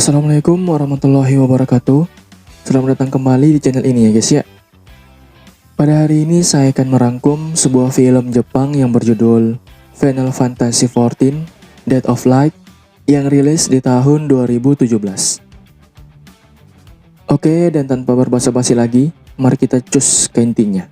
Assalamualaikum warahmatullahi wabarakatuh. Selamat datang kembali di channel ini ya guys ya. Pada hari ini saya akan merangkum sebuah film Jepang yang berjudul Final Fantasy XIV Death of Light yang rilis di tahun 2017. Oke, dan tanpa berbasa-basi lagi, mari kita cus ke intinya.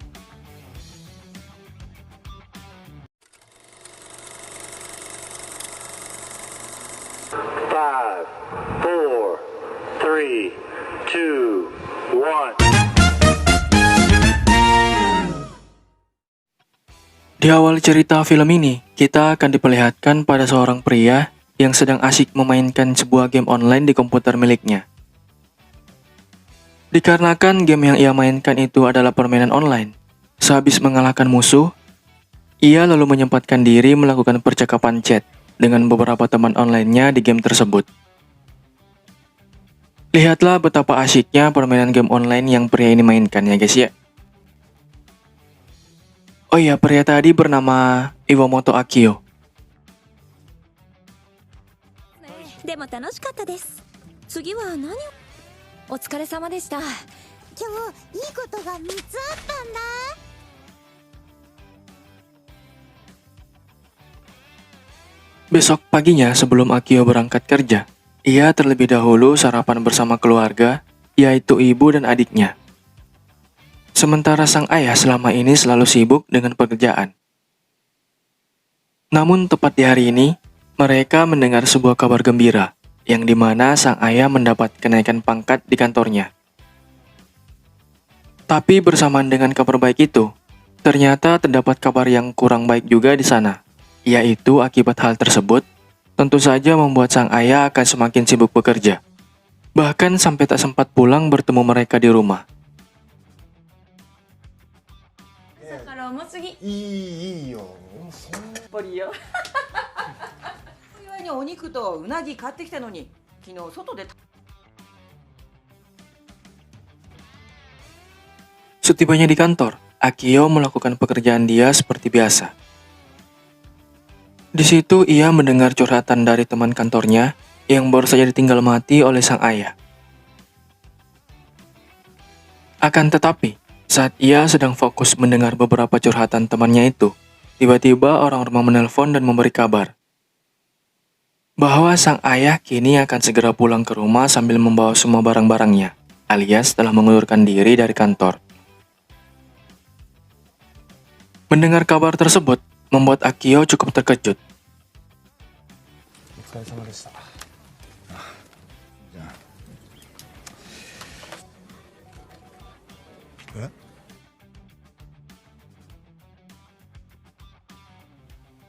Di awal cerita film ini, kita akan diperlihatkan pada seorang pria yang sedang asyik memainkan sebuah game online di komputer miliknya. Dikarenakan game yang ia mainkan itu adalah permainan online, sehabis mengalahkan musuh, ia lalu menyempatkan diri melakukan percakapan chat dengan beberapa teman online-nya di game tersebut. Lihatlah betapa asyiknya permainan game online yang pria ini mainkan ya guys ya. Oh iya, pria tadi bernama Iwamoto Akio. でも楽しかったです。次は何を？お疲れ様でした。今日いいことが3つあったんだ。Besok paginya sebelum Akio berangkat kerja, ia terlebih dahulu sarapan bersama keluarga, yaitu ibu dan adiknya. Sementara sang ayah selama ini selalu sibuk dengan pekerjaan. Namun tepat di hari ini, mereka mendengar sebuah kabar gembira, yang dimana sang ayah mendapat kenaikan pangkat di kantornya. Tapi bersamaan dengan kabar baik itu, ternyata terdapat kabar yang kurang baik juga di sana, yaitu akibat hal tersebut, tentu saja membuat sang ayah akan semakin sibuk bekerja. Bahkan sampai tak sempat pulang bertemu mereka di rumah. 重すぎ。いいよそんなぽりよお祝いにお肉とうなぎ買ってきたのに昨日外で Setibanya di kantor, Akio melakukan pekerjaan dia seperti biasa. Di situ ia mendengar curhatan dari teman kantornya yang baru saja ditinggal mati oleh sang ayah. Akan tetapi, saat ia sedang fokus mendengar beberapa curhatan temannya itu, tiba-tiba orang rumah menelpon dan memberi kabar bahwa sang ayah kini akan segera pulang ke rumah sambil membawa semua barang-barangnya, alias telah mengundurkan diri dari kantor. Mendengar kabar tersebut, membuat Akio cukup terkejut. お疲れ様でした。じゃあ。え？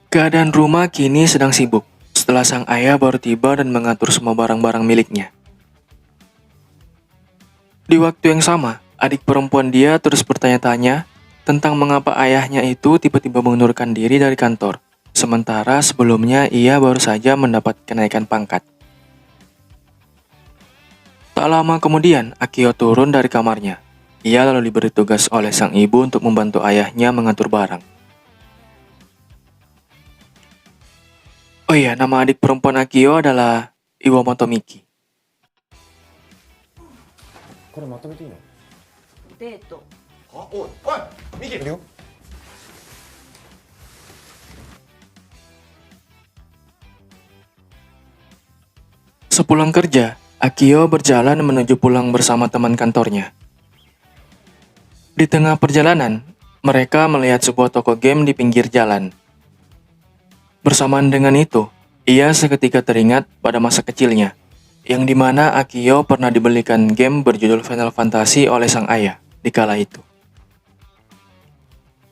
Keadaan rumah kini sedang sibuk setelah sang ayah baru tiba dan mengatur semua barang-barang miliknya. Di waktu yang sama, adik perempuan dia terus bertanya-tanya tentang mengapa ayahnya itu tiba-tiba mengundurkan diri dari kantor, sementara sebelumnya ia baru saja mendapat kenaikan pangkat. Tak lama kemudian, Akio turun dari kamarnya. Ia lalu diberi tugas oleh sang ibu untuk membantu ayahnya mengatur barang. Oh iya, nama adik perempuan Akio adalah Iwamoto Miki. これまとめていいの？デートあ、おいミキいるよ。 Sepulang kerja, Akio berjalan menuju pulang bersama teman kantornya. Di tengah perjalanan, mereka melihat sebuah toko game di pinggir jalan. Bersamaan dengan itu, ia seketika teringat pada masa kecilnya, yang dimana Akio pernah dibelikan game berjudul Final Fantasy oleh sang ayah di kala itu.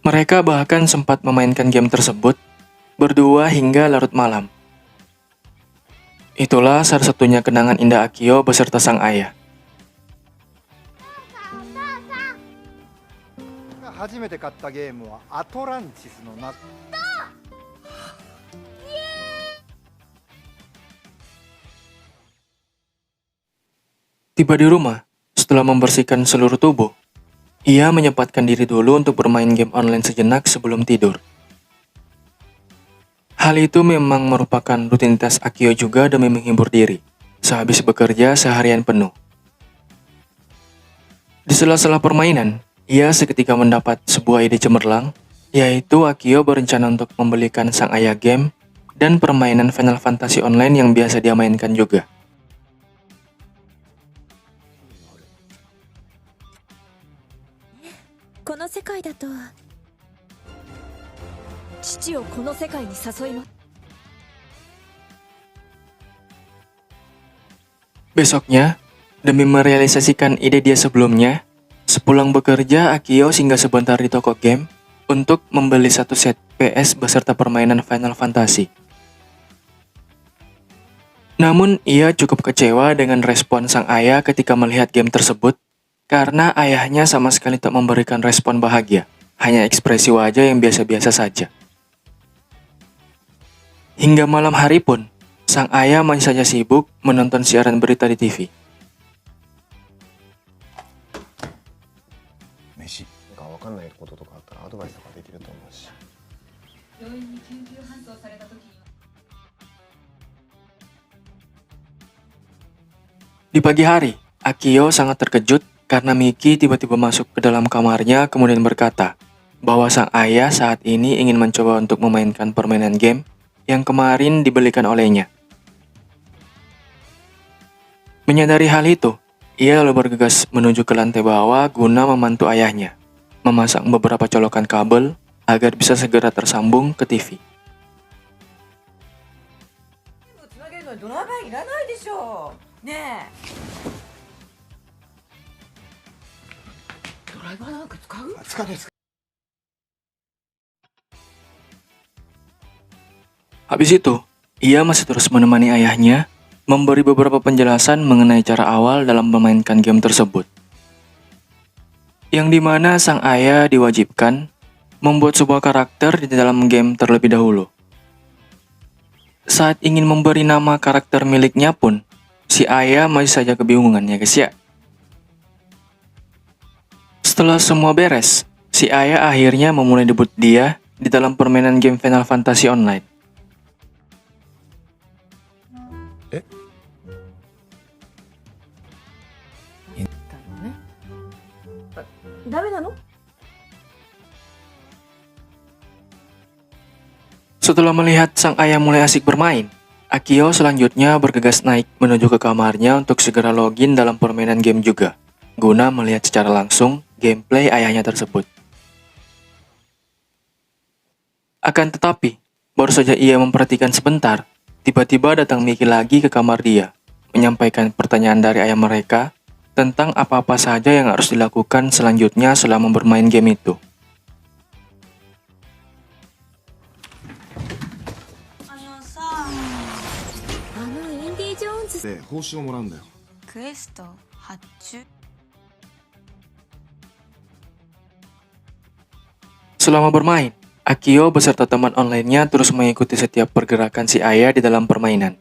Mereka bahkan sempat memainkan game tersebut berdua hingga larut malam. Itulah salah satunya kenangan indah Akio beserta sang ayah. 初めて買ったゲームはアトランティスの夏。 Tiba di rumah, setelah membersihkan seluruh tubuh, ia menyempatkan diri dulu untuk bermain game online sejenak sebelum tidur. Hal itu memang merupakan rutinitas Akio juga demi menghibur diri, sehabis bekerja seharian penuh. Di sela-sela permainan, ia seketika mendapat sebuah ide cemerlang, yaitu Akio berencana untuk membelikan sang ayah game dan permainan Final Fantasy Online yang biasa dia mainkan juga. Besoknya, demi merealisasikan ide dia sebelumnya, sepulang bekerja Akio singgah sebentar di toko game untuk membeli satu set PS beserta permainan Final Fantasy. Namun, ia cukup kecewa dengan respon sang ayah ketika melihat game tersebut, karena ayahnya sama sekali tak memberikan respon bahagia, hanya ekspresi wajah yang biasa-biasa saja. Hingga malam hari pun, sang ayah masih saja sibuk menonton siaran berita di TV. 飯なんか分かんないこととかあったらアドバイスとかできると思うし。 Di pagi hari, Akio sangat terkejut karena Miki tiba-tiba masuk ke dalam kamarnya kemudian berkata bahwa sang ayah saat ini ingin mencoba untuk memainkan permainan game yang kemarin dibelikan olehnya. Menyadari hal itu, ia lalu bergegas menuju ke lantai bawah guna membantu ayahnya memasang beberapa colokan kabel agar bisa segera tersambung ke TV. つなげるのにドライバーいらないでしょう。ねえ。ドライバーなんか使う？使わないです。 Habis itu, ia masih terus menemani ayahnya memberi beberapa penjelasan mengenai cara awal dalam memainkan game tersebut. Yang dimana sang ayah diwajibkan membuat sebuah karakter di dalam game terlebih dahulu. Saat ingin memberi nama karakter miliknya pun, si ayah masih saja kebingungan ya guys ya. Setelah semua beres, si ayah akhirnya memulai debut dia di dalam permainan game Final Fantasy Online. ダメなの？ Setelah melihat sang ayah mulai asik bermain, Akio selanjutnya bergegas naik menuju ke kamarnya untuk segera login dalam permainan game juga, guna melihat secara langsung gameplay ayahnya tersebut. Akan tetapi, baru saja ia memperhatikan sebentar, tiba-tiba datang Miki lagi ke kamar dia, menyampaikan pertanyaan dari ayah mereka tentang apa-apa saja yang harus dilakukan selanjutnya selama bermain game itu. で報酬をもらうんだよ。クエスト発注 Selama bermain, Akio beserta teman online-nya terus mengikuti setiap pergerakan si ayah di dalam permainan.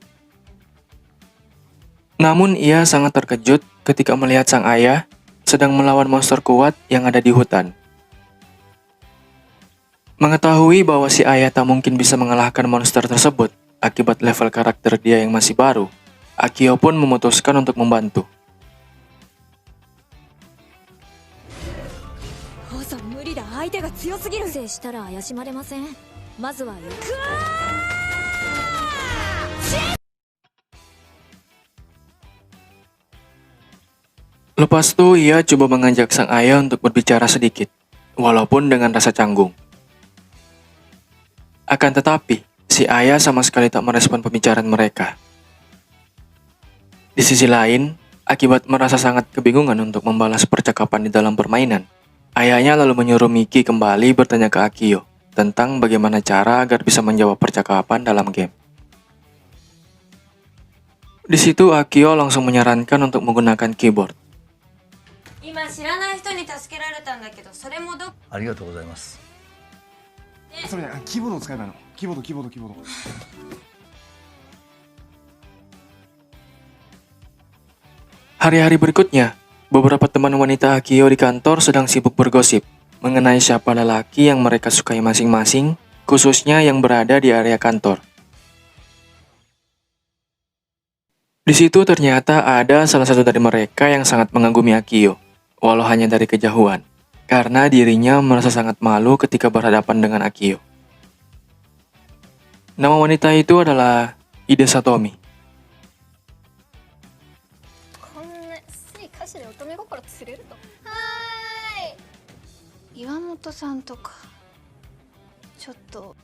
Namun ia sangat terkejut ketika melihat sang ayah sedang melawan monster kuat yang ada di hutan. Mengetahui bahwa si ayah tak mungkin bisa mengalahkan monster tersebut akibat level karakter dia yang masih baru, Akio pun memutuskan untuk membantu. 無理だ、相手が強すぎる。制したら怪しまれません。まずはよく Lepas itu ia coba mengajak sang ayah untuk berbicara sedikit, walaupun dengan rasa canggung. Akan tetapi, si ayah sama sekali tak merespon pembicaraan mereka. Di sisi lain, akibat merasa sangat kebingungan untuk membalas percakapan di dalam permainan, ayahnya lalu menyuruh Miki kembali bertanya ke Akio tentang bagaimana cara agar bisa menjawab percakapan dalam game. Di situ Akio langsung menyarankan untuk menggunakan keyboard. 今知らない人に助けられたんだけど、それもどありがとうございます。それキーボードを使えばいいの。キーボードキーボードキーボード。 Hari-hari berikutnya, beberapa teman wanita Akio di kantor sedang sibuk bergosip mengenai siapa lelaki yang mereka sukai masing-masing, khususnya yang berada di area kantor. Di situ ternyata ada salah satu dari mereka yang sangat mengagumi Akio, walau hanya dari kejauhan, karena dirinya merasa sangat malu ketika berhadapan dengan Akio. Nama wanita itu adalah Ide Satomi. こんな安い歌詞で乙女心釣れると。はーい。岩本さんとかちょっと。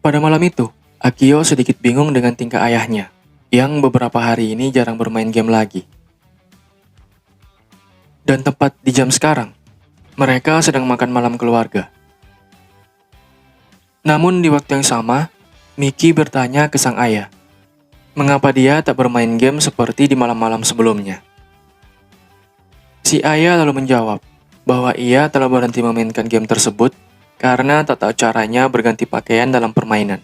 Pada malam itu, Akio sedikit bingung dengan tingkah ayahnya, yang beberapa hari ini jarang bermain game lagi. Dan tepat di jam sekarang, mereka sedang makan malam keluarga. Namun di waktu yang sama, Miki bertanya ke sang ayah, mengapa dia tak bermain game seperti di malam-malam sebelumnya. Si ayah lalu menjawab bahwa ia telah berhenti memainkan game tersebut karena tak tahu caranya berganti pakaian dalam permainan.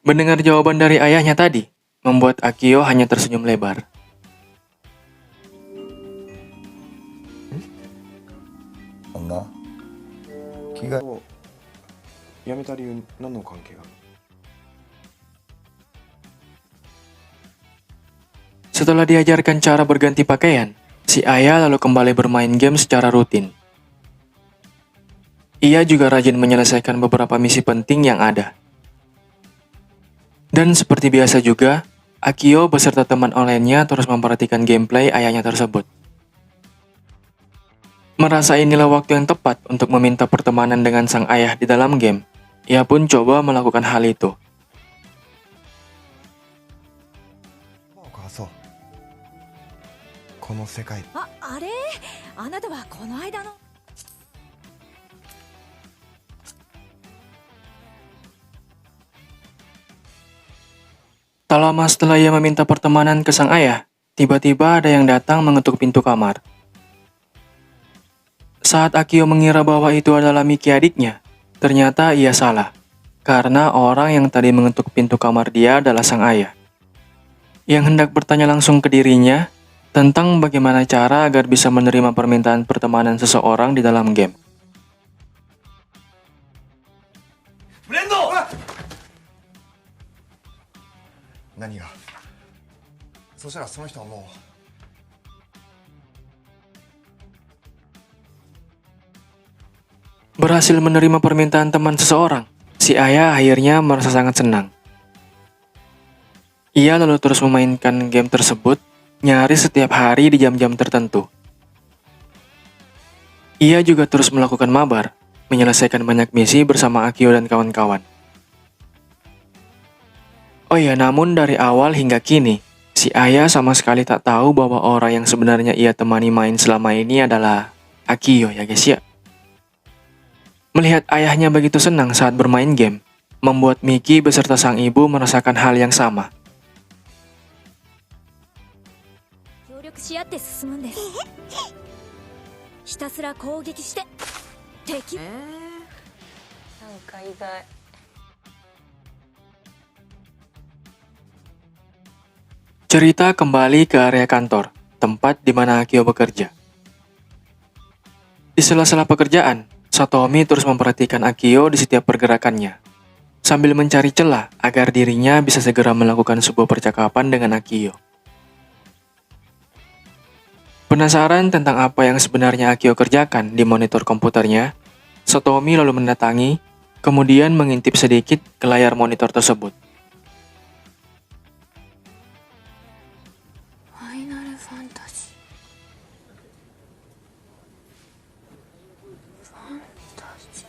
Mendengar jawaban dari ayahnya tadi, membuat Akio hanya tersenyum lebar. あんな着替えをやめた理由何の関係が？ Setelah diajarkan cara berganti pakaian, si ayah lalu kembali bermain game secara rutin. Ia juga rajin menyelesaikan beberapa misi penting yang ada. Dan seperti biasa juga, Akio beserta teman online-nya terus memperhatikan gameplay ayahnya tersebut. Merasa inilah waktu yang tepat untuk meminta pertemanan dengan sang ayah di dalam game, ia pun coba melakukan hal itu. お母さんこの世界あれあなたはこの間の Tak lama setelah ia meminta pertemanan ke sang ayah, tiba-tiba ada yang datang mengetuk pintu kamar. Saat Akio mengira bahwa itu adalah Miki adiknya, ternyata ia salah, karena orang yang tadi mengetuk pintu kamar dia adalah sang ayah, yang hendak bertanya langsung ke dirinya tentang bagaimana cara agar bisa menerima permintaan pertemanan seseorang di dalam game. ブレンド何がそしたらその人はもう Berhasil menerima permintaan teman seseorang, si ayah akhirnya merasa sangat senang. Ia lalu terus memainkan game tersebut nyaris setiap hari di jam-jam tertentu. Ia juga terus melakukan mabar, menyelesaikan banyak misi bersama Akio dan kawan-kawan. Oh ya, namun dari awal hingga kini, si ayah sama sekali tak tahu bahwa orang yang sebenarnya ia temani main selama ini adalah Akio ya guys ya. Melihat ayahnya begitu senang saat bermain game, membuat Miki beserta sang ibu merasakan hal yang sama. 協力し合って進むんですひたすら攻撃して敵 なんか意外。 Cerita kembali ke area kantor, tempat di mana Akio bekerja. Di sela-sela pekerjaan, Satomi terus memperhatikan Akio di setiap pergerakannya, sambil mencari celah agar dirinya bisa segera melakukan sebuah percakapan dengan Akio. Penasaran tentang apa yang sebenarnya Akio kerjakan di monitor komputernya, Satomi lalu mendatangi, kemudian mengintip sedikit ke layar monitor tersebut. ファイナルファンタジー。ファンタジー。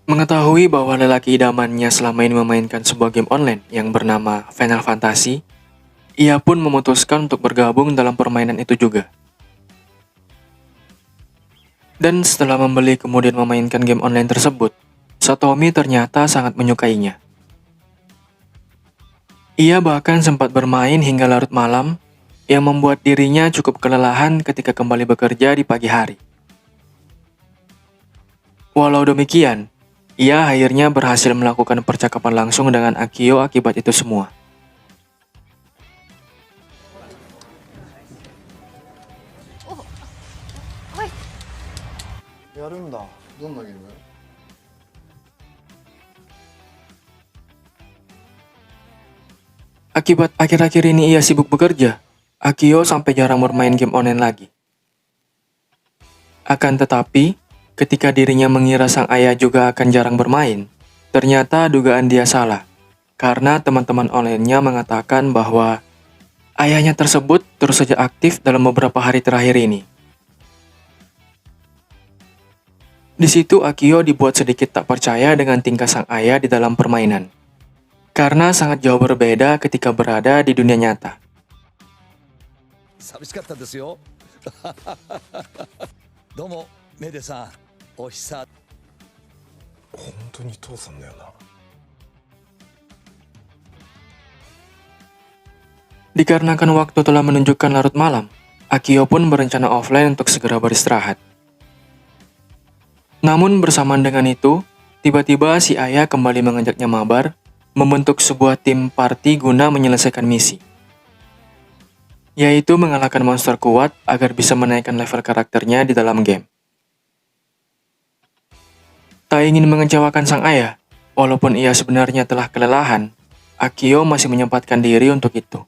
Mengetahui bahwa lelaki idamannya selama ini memainkan sebuah game online yang bernama Final Fantasy, ia pun memutuskan untuk bergabung dalam permainan itu juga. Dan setelah membeli kemudian memainkan game online tersebut, Satomi ternyata sangat menyukainya. Ia bahkan sempat bermain hingga larut malam, yang membuat dirinya cukup kelelahan ketika kembali bekerja di pagi hari. Walau demikian, ia akhirnya berhasil melakukan percakapan langsung dengan Akio akibat itu semua. やるんだ。どんなゲーム？ Akibat akhir-akhir ini ia sibuk bekerja, Akio sampai jarang bermain game online lagi. Akan tetapi, ketika dirinya mengira sang ayah juga akan jarang bermain, ternyata dugaan dia salah, karena teman-teman online-nya mengatakan bahwa ayahnya tersebut terus saja aktif dalam beberapa hari terakhir ini. Di situ Akio dibuat sedikit tak percaya dengan tingkah sang ayah di dalam permainan, karena sangat jauh berbeda ketika berada di dunia nyata. 寂しかったですよどうもメデさんお久本当に父さんだよな。 Dikarenakan waktu telah menunjukkan larut malam, Akio pun berencana offline untuk segera beristirahat. Namun bersamaan dengan itu, tiba-tiba si ayah kembali mengajaknya mabar, membentuk sebuah tim party guna menyelesaikan misi, yaitu mengalahkan monster kuat agar bisa menaikkan level karakternya di dalam game. Tak ingin mengecewakan sang ayah, walaupun ia sebenarnya telah kelelahan, Akio masih menyempatkan diri untuk itu.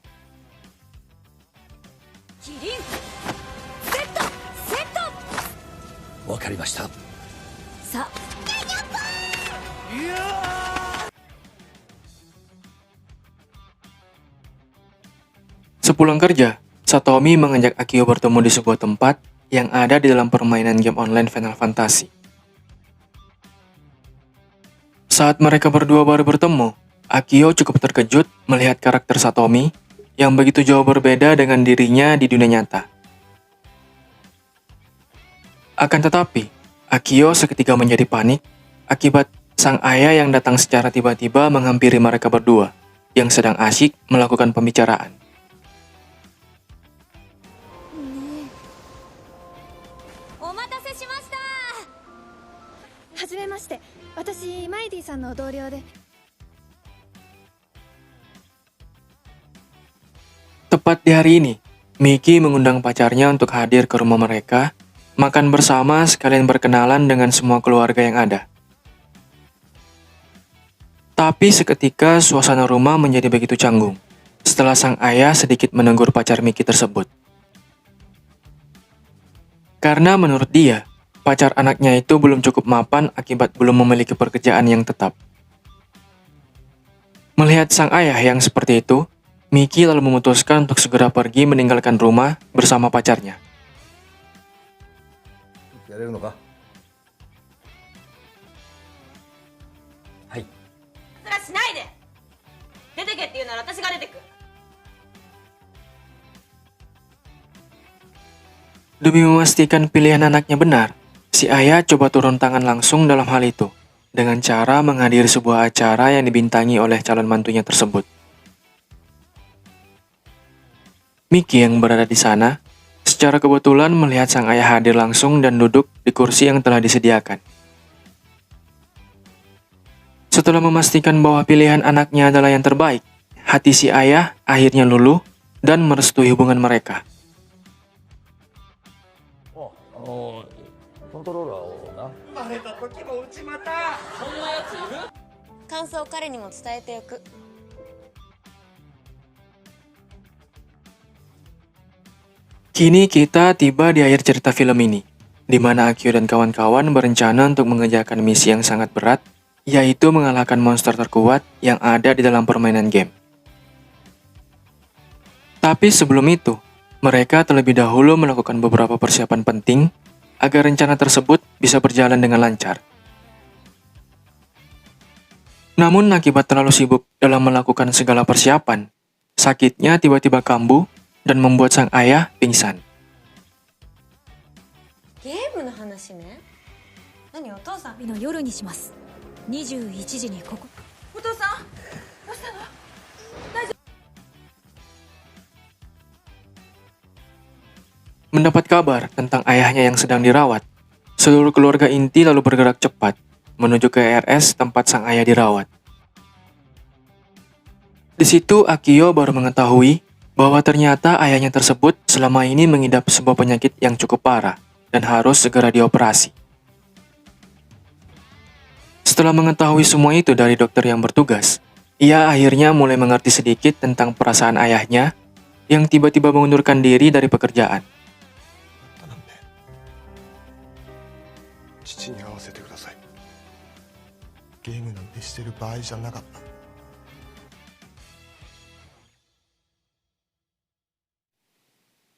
キリンセットセットわかりました。さあ Sepulang kerja, Satomi mengajak Akio bertemu di sebuah tempat yang ada di dalam permainan game online Final Fantasy. Saat mereka berdua baru bertemu, Akio cukup terkejut melihat karakter Satomi yang begitu jauh berbeda dengan dirinya di dunia nyata. Akan tetapi, Akio seketika menjadi panik akibat sang ayah yang datang secara tiba-tiba menghampiri mereka berdua yang sedang asyik melakukan pembicaraan. お待たせしました。はじめまして、私マイディさんの同僚で。 Tepat di hari ini, Miki mengundang pacarnya untuk hadir ke rumah mereka, makan bersama sekalian berkenalan dengan semua keluarga yang ada. Tapi seketika suasana rumah menjadi begitu canggung, setelah sang ayah sedikit menegur pacar Miki tersebut. Karena menurut dia, pacar anaknya itu belum cukup mapan akibat belum memiliki pekerjaan yang tetap. Melihat sang ayah yang seperti itu, Miki lalu memutuskan untuk segera pergi meninggalkan rumah bersama pacarnya. やれるのか？それはしないで。出てけって言うなら私が出てく。 Demi memastikan pilihan anaknya benar, si ayah coba turun tangan langsung dalam hal itu, dengan cara menghadiri sebuah acara yang dibintangi oleh calon mantunya tersebut. Miki yang berada di sana, secara kebetulan melihat sang ayah hadir langsung dan duduk di kursi yang telah disediakan. Setelah memastikan bahwa pilihan anaknya adalah yang terbaik, hati si ayah akhirnya luluh dan merestui hubungan mereka. コントローラーをな。感想を彼にも伝えておく。 Kini kita tiba di akhir cerita film ini, di mana Akio dan kawan-kawan berencana untuk mengerjakan misi yang sangat berat, yaitu mengalahkan monster terkuat yang ada di dalam permainan game. Tapi sebelum itu, mereka terlebih dahulu melakukan beberapa persiapan penting agar rencana tersebut bisa berjalan dengan lancar. Namun akibat terlalu sibuk dalam melakukan segala persiapan, sakitnya tiba-tiba kambuh dan membuat sang ayah pingsan. ゲームの話ね。何お父さん？日の夜にします。21時にここ。お父さんどうしたの？ Mendapat kabar tentang ayahnya yang sedang dirawat, seluruh keluarga inti lalu bergerak cepat menuju ke RS tempat sang ayah dirawat. Di situ Akio baru mengetahui bahwa ternyata ayahnya tersebut selama ini mengidap sebuah penyakit yang cukup parah dan harus segera dioperasi. Setelah mengetahui semua itu dari dokter yang bertugas, ia akhirnya mulai mengerti sedikit tentang perasaan ayahnya yang tiba-tiba mengundurkan diri dari pekerjaan. 頼んで父に会わせてください。ゲームなんてしてる場合じゃなかった。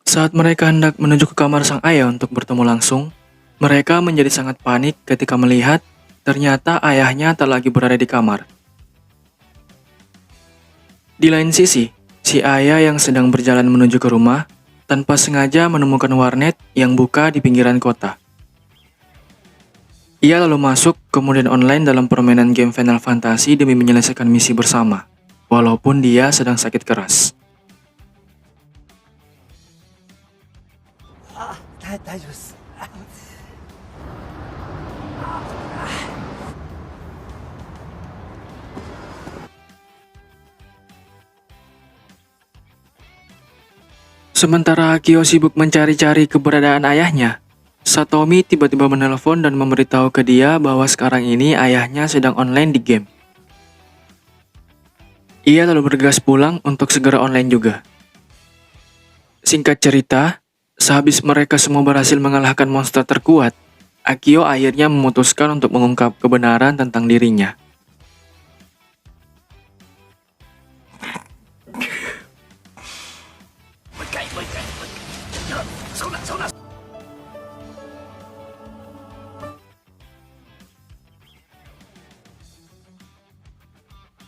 Saat mereka hendak menuju ke kamar sang ayah untuk bertemu langsung, mereka menjadi sangat panik ketika melihat ternyata ayahnya tak lagi berada di kamar. Di lain sisi, si ayah yang sedang berjalan menuju ke rumah tanpa sengaja menemukan warnet yang buka di pinggiran kota. Ia lalu masuk kemudian online dalam permainan game Final Fantasy demi menyelesaikan misi bersama, walaupun dia sedang sakit keras. 大丈夫です。 Sementara Akio sibuk mencari-cari keberadaan ayahnya, Satomi tiba-tiba menelpon dan memberitahu ke dia bahwa sekarang ini ayahnya sedang online di game. Ia lalu bergegas pulang untuk segera online juga. Singkat cerita, sehabis mereka semua berhasil mengalahkan monster terkuat, Akio akhirnya memutuskan untuk mengungkap kebenaran tentang dirinya.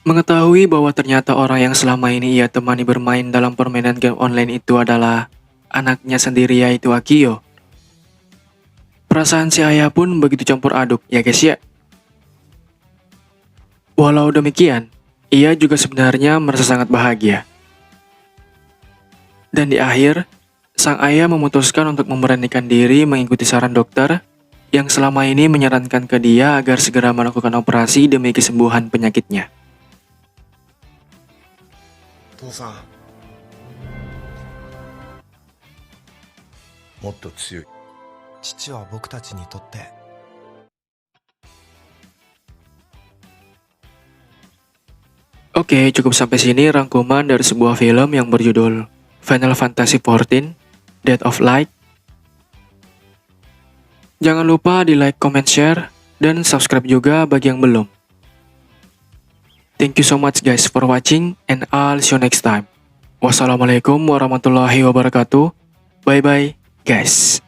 Mengetahui bahwa ternyata orang yang selama ini ia temani bermain dalam permainan game online itu adalah anaknya sendiri, yaitu Akio. Perasaan si ayah pun begitu campur aduk, ya guys ya. Walau demikian, ia juga sebenarnya merasa sangat bahagia. Dan di akhir, sang ayah memutuskan untuk memberanikan diri mengikuti saran dokter yang selama ini menyarankan ke dia agar segera melakukan operasi demi kesembuhan penyakitnya. 父さん、もっと強い。父は僕たちにとって。 Oke, cukup sampai sini rangkuman dari sebuah film yang berjudul Final Fantasy XIV, Death of Light. Jangan lupa di like, comment, share, dan subscribe juga bagi yang belum. Thank you so much guys for watching and I'll see you next time. Wassalamualaikum warahmatullahi wabarakatuh. Bye bye guys.